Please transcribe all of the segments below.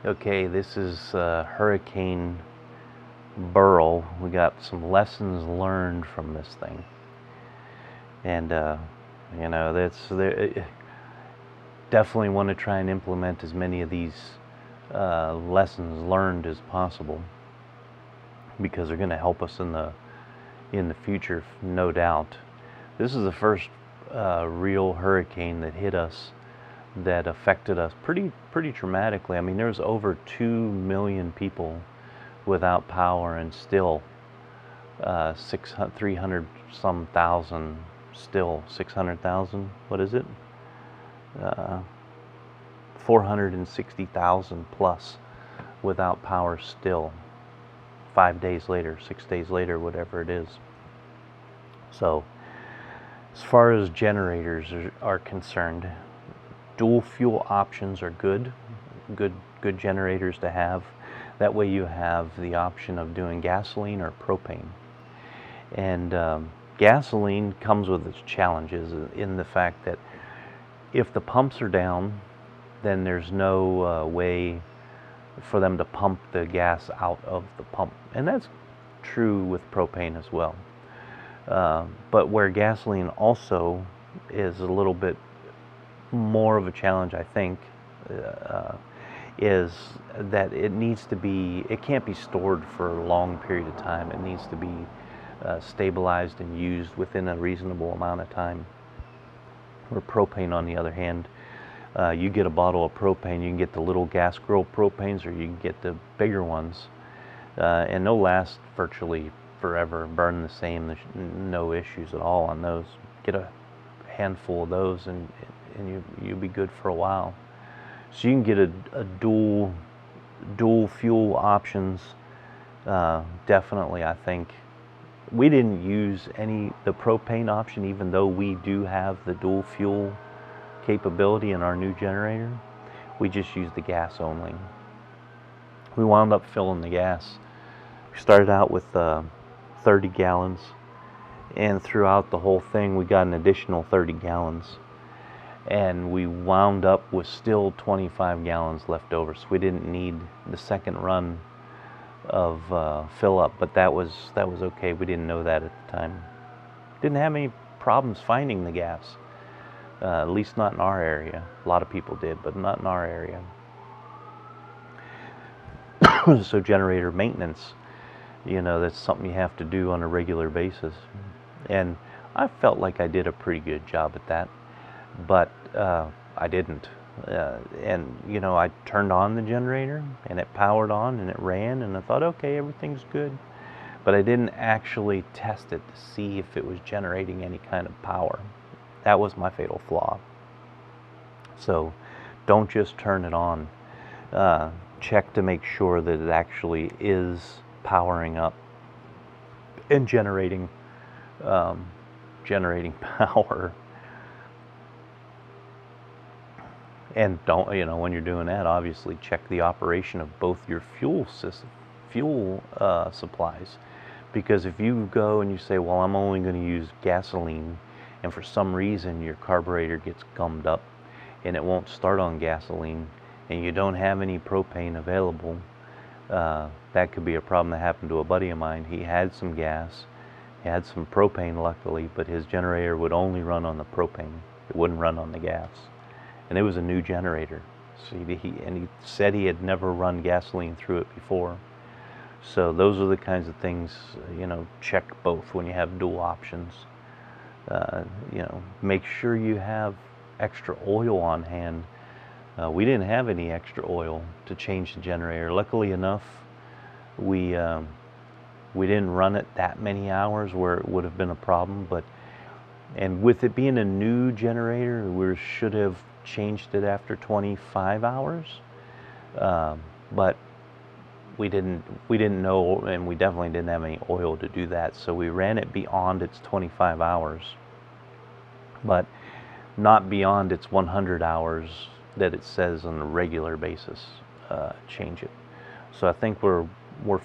Okay, this is Hurricane Beryl. We got some lessons learned from this thing, and that's definitely want to try and implement as many of these lessons learned as possible because they're going to help us in the future, no doubt. This is the first real hurricane that hit us that affected us pretty dramatically. I mean, there's over 2 million people without power, and still 300 some thousand, still 600,000. What is it? 460,000 plus without power still. 5 days later, 6 days later, whatever it is. So, as far as generators are concerned, dual fuel options are good generators to have. That way you have the option of doing gasoline or propane. And gasoline comes with its challenges in the fact that if the pumps are down, then there's no way for them to pump the gas out of the pump. And that's true with propane as well. But where gasoline also is a little bit more of a challenge, I think, is that it can't be stored for a long period of time. It needs to be stabilized and used within a reasonable amount of time. Where propane, on the other hand, you get a bottle of propane, you can get the little gas grill propanes, or you can get the bigger ones, and they'll last virtually forever, burn the same. There's no issues at all on those. Get a handful of those, and you'll be good for a while. So you can get a dual fuel options. Definitely, I think we didn't use the propane option, even though we do have the dual fuel capability in our new generator. We just used the gas only. We wound up filling the gas. We started out with 30 gallons, and throughout the whole thing we got an additional 30 gallons, and we wound up with still 25 gallons left over, so we didn't need the second run of fill up, but that was okay. We didn't know that at the time. Didn't have any problems finding the gas, at least not in our area. A lot of people did, but not in our area. So generator maintenance, that's something you have to do on a regular basis, and I felt like I did a pretty good job at that, but I didn't. And I turned on the generator, and it powered on, and it ran, and I thought, okay, everything's good. But I didn't actually test it to see if it was generating any kind of power. That was my fatal flaw. So don't just turn it on. Check to make sure that it actually is powering up and generating power. And don't, when you're doing that, obviously check the operation of both your fuel supplies. Because if you go and you say, well, I'm only going to use gasoline, and for some reason your carburetor gets gummed up and it won't start on gasoline, and you don't have any propane available, that could be a problem. That happened to a buddy of mine. He had some gas, he had some propane luckily, but his generator would only run on the propane. It wouldn't run on the gas. And it was a new generator. So he said he had never run gasoline through it before. So those are the kinds of things, check both when you have dual options. Make sure you have extra oil on hand. We didn't have any extra oil to change the generator. Luckily enough, we didn't run it that many hours where it would have been a problem. And with it being a new generator, we should have changed it after 25 hours. But we didn't know, and we definitely didn't have any oil to do that. So we ran it beyond its 25 hours, but not beyond its 100 hours that it says on a regular basis. Change it. So I think we're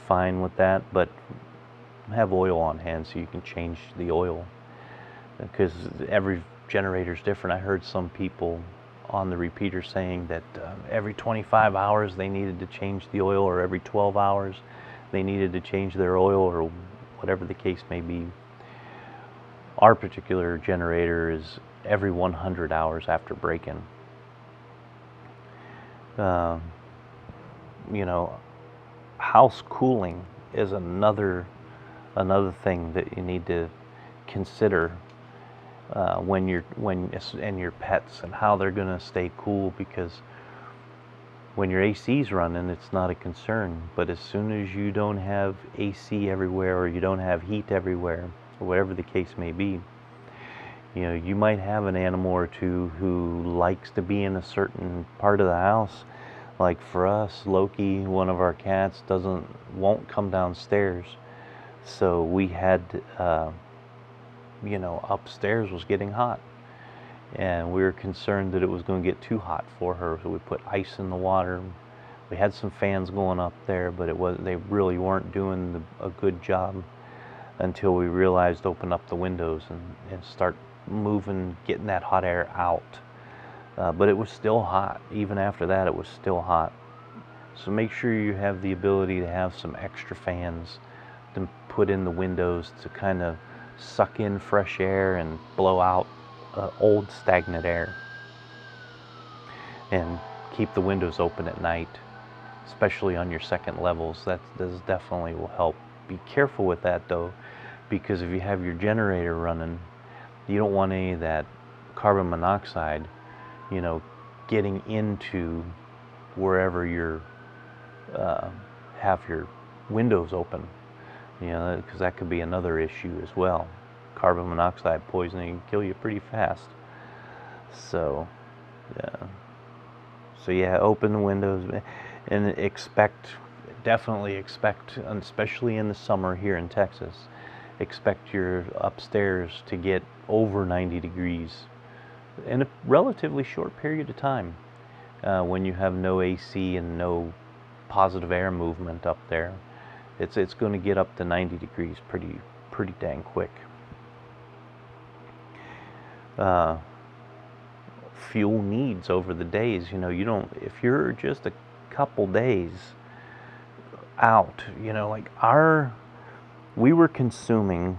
fine with that, but have oil on hand so you can change the oil, because every generator is different. I heard some people on the repeater saying that every 25 hours they needed to change the oil, or every 12 hours they needed to change their oil, or whatever the case may be. Our particular generator is every 100 hours after break-in. You know, house cooling is another thing that you need to consider when and your pets, and how they're going to stay cool, because when your AC's running, it's not a concern. But as soon as you don't have AC everywhere, or you don't have heat everywhere, or whatever the case may be, you know, you might have an animal or two who likes to be in a certain part of the house. Like for us, Loki, one of our cats, won't come downstairs. So we had, you know, upstairs was getting hot, and we were concerned that it was going to get too hot for her. So we put ice in the water. We had some fans going up there, but they really weren't doing a good job until we realized open up the windows and start getting that hot air out. But it was still hot. Even after that, it was still hot. So make sure you have the ability to have some extra fans to put in the windows to kind of suck in fresh air and blow out old stagnant air. And keep the windows open at night, especially on your second levels. That definitely will help. Be careful with that though, because if you have your generator running, you don't want any of that carbon monoxide, you know, getting into wherever you have your windows open, you know, because that could be another issue as well. Carbon monoxide poisoning can kill you pretty fast. So yeah, open the windows and definitely expect, especially in the summer here in Texas, expect your upstairs to get over 90 degrees in a relatively short period of time, when you have no AC and no positive air movement up there. It's going to get up to 90 degrees pretty dang quick. Fuel needs over the days, you know, if you're just a couple days out, you know, like we were consuming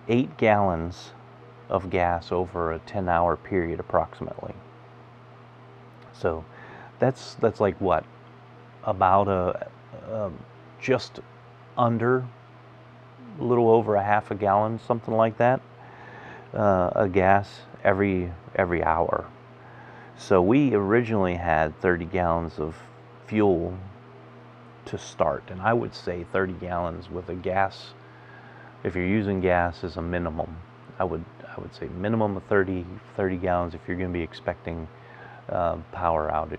8 gallons of gas over a 10-hour period approximately. So that's like what, about just under a little over a half a gallon, something like that, of gas every hour. So we originally had 30 gallons of fuel to start, and I would say 30 gallons with a gas, if you're using gas, is a minimum. I would say minimum of 30 gallons if you're going to be expecting power outage,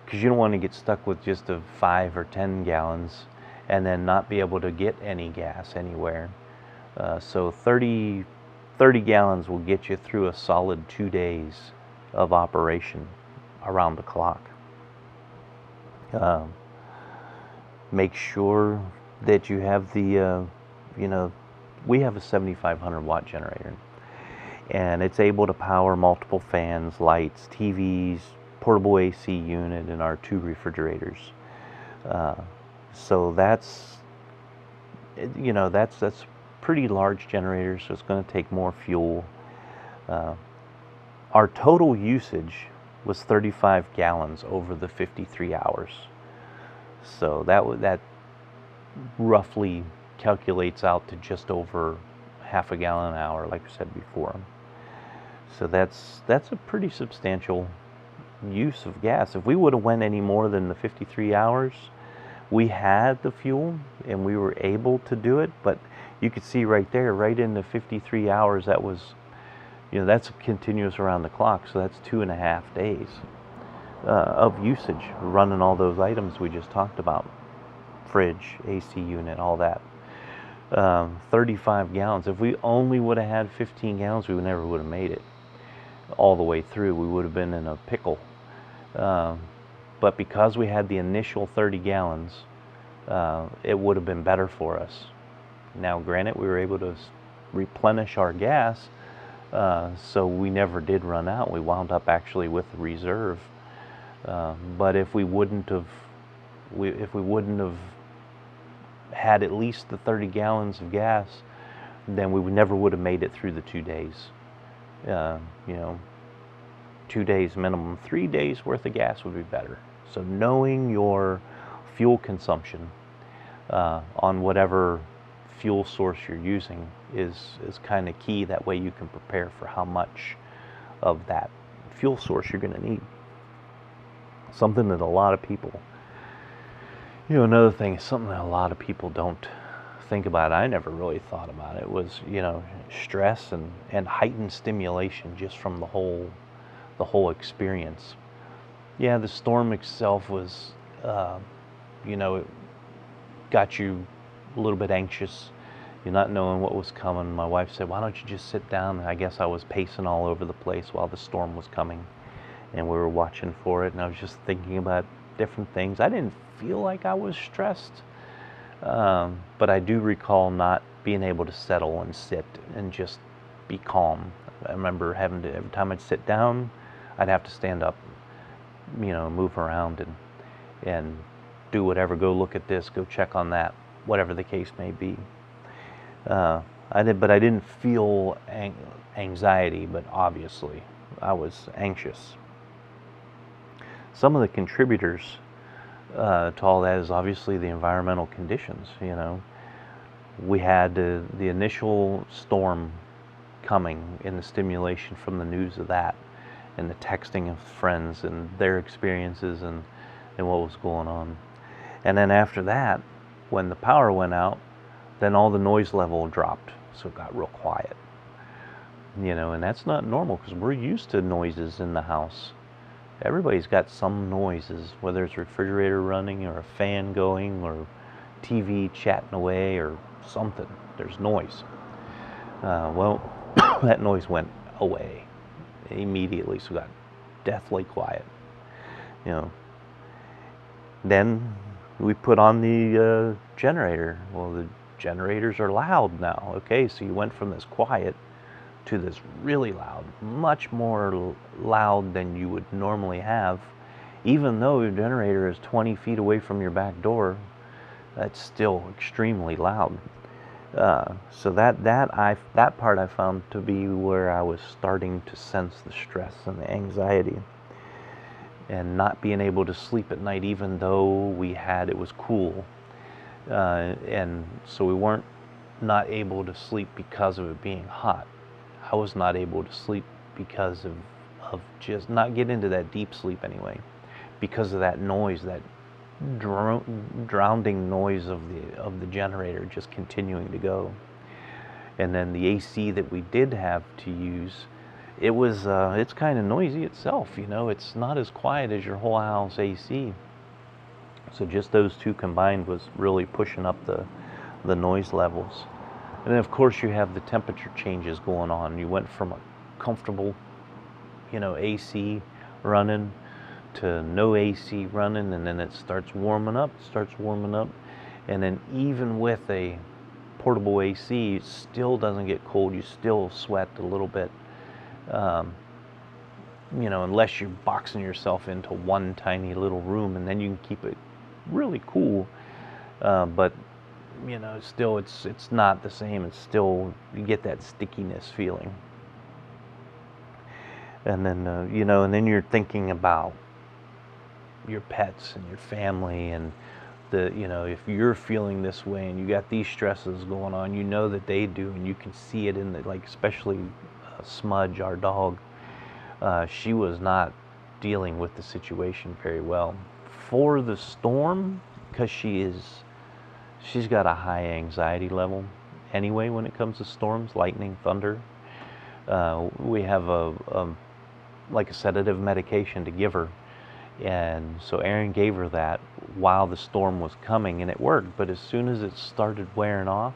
because you don't want to get stuck with just a 5 or 10 gallons and then not be able to get any gas anywhere. So 30 gallons will get you through a solid 2 days of operation around the clock. Make sure that you have the, you know, we have a 7,500 watt generator, and it's able to power multiple fans, lights, TVs, portable AC unit, and our 2 refrigerators. So that's, you know, that's pretty large generator, so it's going to take more fuel. Our total usage was 35 gallons over the 53 hours. So that roughly calculates out to just over half a gallon an hour, like I said before. So that's a pretty substantial use of gas. If we would have went any more than the 53 hours, we had the fuel and we were able to do it, but you could see right there, right in the 53 hours, that was, you know, that's continuous around the clock, so that's 2.5 days of usage running all those items we just talked about. Fridge, AC unit, all that. 35 gallons. If we only would have had 15 gallons, we never would have made it all the way through. We would have been in a pickle. But because we had the initial 30 gallons, it would have been better for us. Now, granted, we were able to replenish our gas So we never did run out. We wound up actually with a reserve. But if we wouldn't have had at least the 30 gallons of gas, then we never would have made it through the 2 days. 2 days minimum. 3 days worth of gas would be better. So knowing your fuel consumption on whatever fuel source you're using is kind of key. That way you can prepare for how much of that fuel source you're going to need. Something that a lot of people, another thing, something that a lot of people don't think about, I never really thought about it, was, stress and heightened stimulation just from the whole experience. Yeah, the storm itself was, it got you a little bit anxious. You're not knowing what was coming. My wife said, "Why don't you just sit down?" And I guess I was pacing all over the place while the storm was coming, and we were watching for it, and I was just thinking about different things. I didn't feel like I was stressed, but I do recall not being able to settle and sit and just be calm. I remember having to, every time I'd sit down, I'd have to stand up, move around and do whatever, go look at this, go check on that, whatever the case may be. I didn't feel anxiety, but obviously I was anxious. Some of the contributors to all that is obviously the environmental conditions. We had the initial storm coming, and the stimulation from the news of that, and the texting of friends and their experiences and what was going on. And then after that, when the power went out, then all the noise level dropped, so it got real quiet. And that's not normal, because we're used to noises in the house. Everybody's got some noises, whether it's a refrigerator running or a fan going or TV chatting away or something. There's noise. Well, that noise went away immediately, so it got deathly quiet. Then we put on the generator. Well, the generators are loud now. Okay, so you went from this quiet to this really loud, much more loud than you would normally have. Even though your generator is 20 feet away from your back door, that's still extremely loud. So that part I found to be where I was starting to sense the stress and the anxiety, and not being able to sleep at night, even though it was cool. And so we weren't not able to sleep because of it being hot. I was not able to sleep because of just not get into that deep sleep anyway, because of that noise, that drowning noise of the generator just continuing to go. And then the AC that we did have to use, it's kind of noisy itself. It's not as quiet as your whole house AC. So just those two combined was really pushing up the noise levels. And then of course you have the temperature changes going on. You went from a comfortable, AC running to no AC running, and then it starts warming up, and then even with a portable AC, it still doesn't get cold. You still sweat a little bit, unless you're boxing yourself into one tiny little room, and then you can keep it really cool. But still it's not the same. It's still, you get that stickiness feeling. And then and then you're thinking about your pets and your family, and if you're feeling this way and you got these stresses going on, that they do, and you can see it in especially Smudge, our dog. She was not dealing with the situation very well for the storm, because she's got a high anxiety level anyway when it comes to storms, lightning, thunder. We have a sedative medication to give her, and so Aaron gave her that while the storm was coming, and it worked. But as soon as it started wearing off,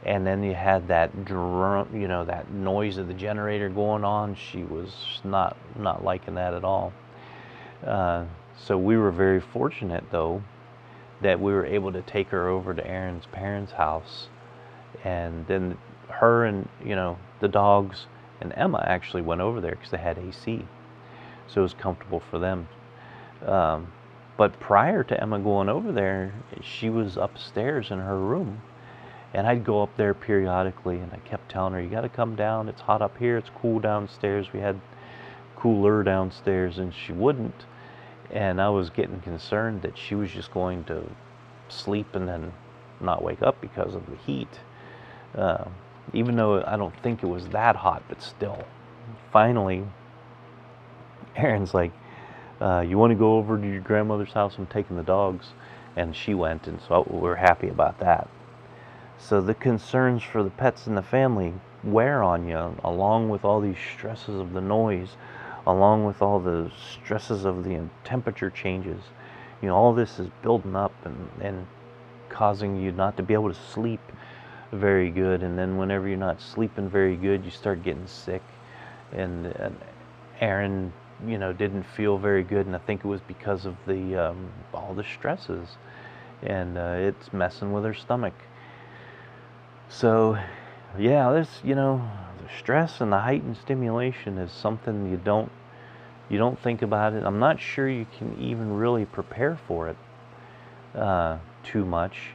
and then you had that that noise of the generator going on, she was not liking that at all. So we were very fortunate, though, that we were able to take her over to Aaron's parents' house, and then her and the dogs And Emma actually went over there because they had AC, so it was comfortable for them. But prior to Emma going over there, she was upstairs in her room. And I'd go up there periodically, and I kept telling her, you got to come down. It's hot up here. It's cool downstairs. We had cooler downstairs, and she wouldn't. And I was getting concerned that she was just going to sleep and then not wake up because of the heat. Even though I don't think it was that hot, but still. Finally, Erin's like, you want to go over to your grandmother's house? I'm taking the dogs. And she went, and so we're happy about that. So the concerns for the pets in the family wear on you, along with all these stresses of the noise, along with all the stresses of the temperature changes. You know, all this is building up and causing you not to be able to sleep very good. And then whenever you're not sleeping very good, you start getting sick. And Erin, you know, didn't feel very good, and I think it was because of the all the stresses, and it's messing with her stomach. So, yeah, this, you know, the stress and the heightened stimulation is something you don't think about it. I'm not sure you can even really prepare for it too much.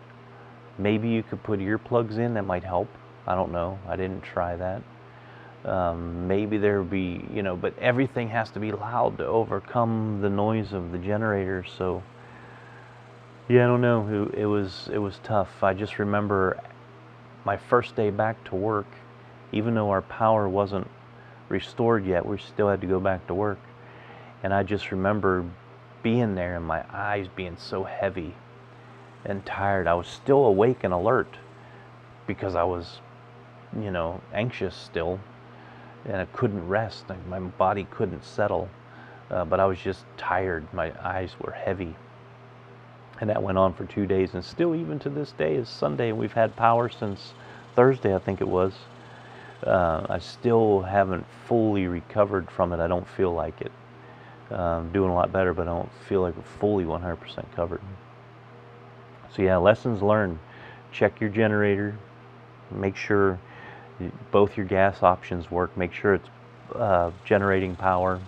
Maybe you could put earplugs in, that might help. I don't know. I didn't try that. Maybe there would be, you know, but everything has to be loud to overcome the noise of the generator. So, yeah, I don't know. It was tough. I just remember my first day back to work, even though our power wasn't restored yet, we still had to go back to work. And I just remember being there and my eyes being so heavy and tired. I was still awake and alert because I was, you know, anxious still, and I couldn't rest. My body couldn't settle, but I was just tired. My eyes were heavy. And that went on for 2 days, and still, even to this day, is Sunday, and we've had power since Thursday, I think it was. I still haven't fully recovered from it. I don't feel like it. Doing a lot better, but I don't feel like we're fully 100% covered. So yeah, lessons learned. Check your generator. Make sure both your gas options work. Make sure it's generating power.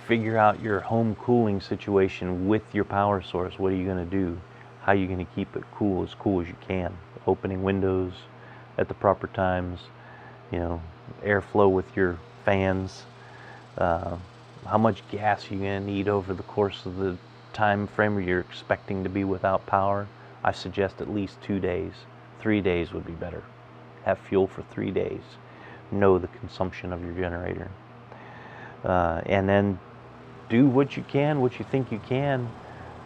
Figure out your home cooling situation with your power source. What are you going to do? How are you going to keep it cool as you can? Opening windows at the proper times, you know, airflow with your fans. How much gas are you going to need over the course of the time frame where you're expecting to be without power? I suggest at least 2 days. 3 days would be better. Have fuel for 3 days. Know the consumption of your generator. And then do what you can, what you think you can,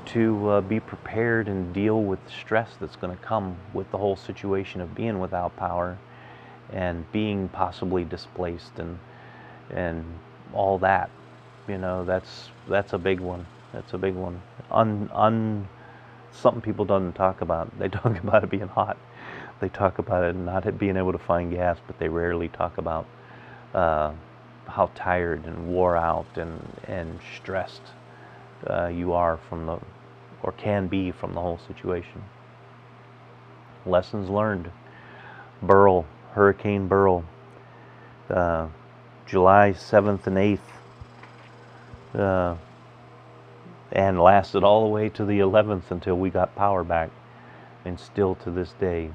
to be prepared and deal with the stress that's going to come with the whole situation of being without power and being possibly displaced and all that. You know, that's a big one. That's a big one. Something people don't talk about. They talk about it being hot. They talk about it not being able to find gas, but they rarely talk about how tired and wore out and stressed you are from or can be from the whole situation. Lessons learned. Beryl, Hurricane Beryl, July 7th and 8th, and lasted all the way to the 11th until we got power back, and still to this day,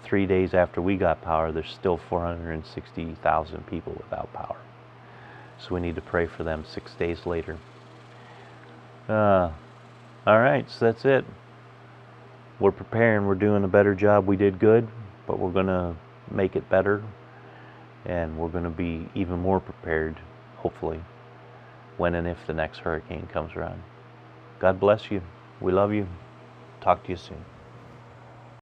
3 days after we got power, there's still 460,000 people without power. So we need to pray for them 6 days later. All right, so that's it. We're preparing. We're doing a better job. We did good, but we're going to make it better, and we're going to be even more prepared, hopefully, when and if the next hurricane comes around. God bless you. We love you. Talk to you soon.